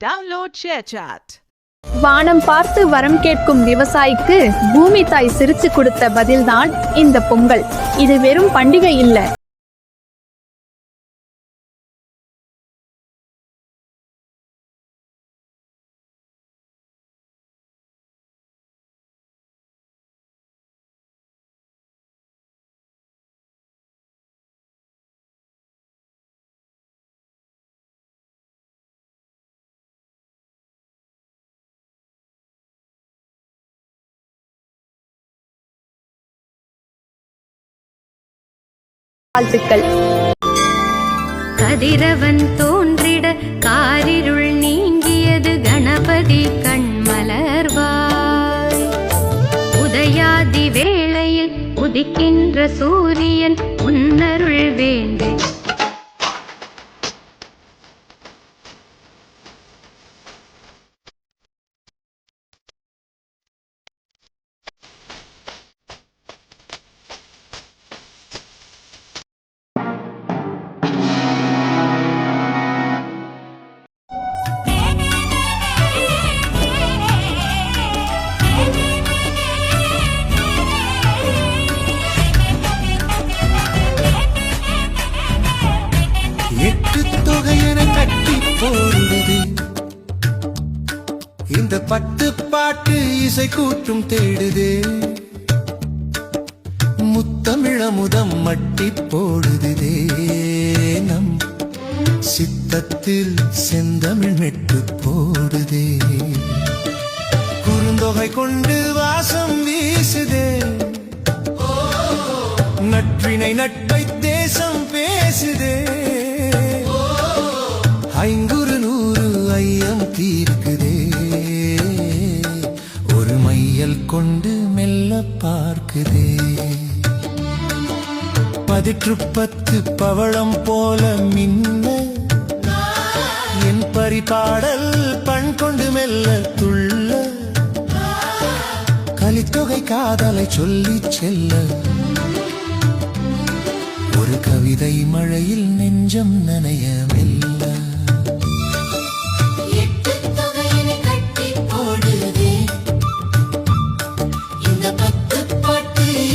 Download ShareChat. வானம் பார்த்து வரம் கேட்கும் விவசாயிக்கு பூமி தாய் சிரிச்சு கொடுத்த பதில்தான் இந்த பொங்கல். இது வெறும் பண்டிகை இல்ல. வாழ்த்துக்கள். கதிரவன் தோன்றிட காரிருள் நீங்கியது கணபதி கண்மலர்வாய். உதயாதி வேளையில் உதிக்கின்ற சூரியன் உன்னருள் வேண்டி இந்த பட்டு பாட்டு இசை கூட்டும் தேடுதே, முத்தமிழமுதம் மட்டி போடுதே, நம் சித்தத்தில் செந்தமிழ் மெட்டு போடுதே. குறுந்தொகை கொண்டு வாசம் வீசுதே, நற்றினை நட்பை தேசம் பேசுதே. ஐங்குறு நூறு ஐயம் தீர்க்குதே, ஒரு மையல் கொண்டு மெல்ல பார்க்குதே. 10 பவளம் போல மின்ன என் பரிபாடல் பண் கொண்டு மெல்ல துள்ள. கலித்தொகை காதலை சொல்லி செல்ல, ஒரு கவிதை மழையில் நெஞ்சம் நனைய மெல்ல.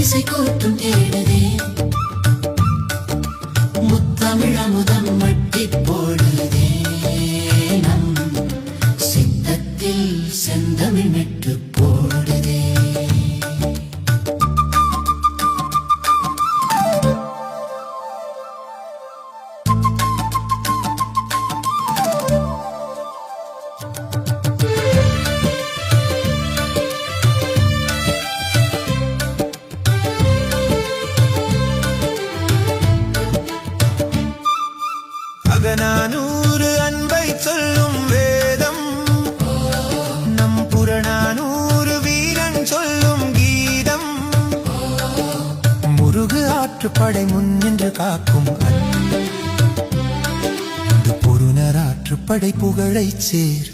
இசை கூட்டும் தேடுதே, முத்தமிழமுதம் மட்டி போடுதே, நம் சித்தத்தில் செந்தமிழ் மெட்டு போடுதே. அகநானூறு அன்பை சொல்லும் வேதம், நம் புறநானூறு வீரன் சொல்லும் கீதம். முருகு ஆற்றுப்படை முன்னின்று காக்கும் பொருணர் ஆற்றுப்படை புகழை சேர்.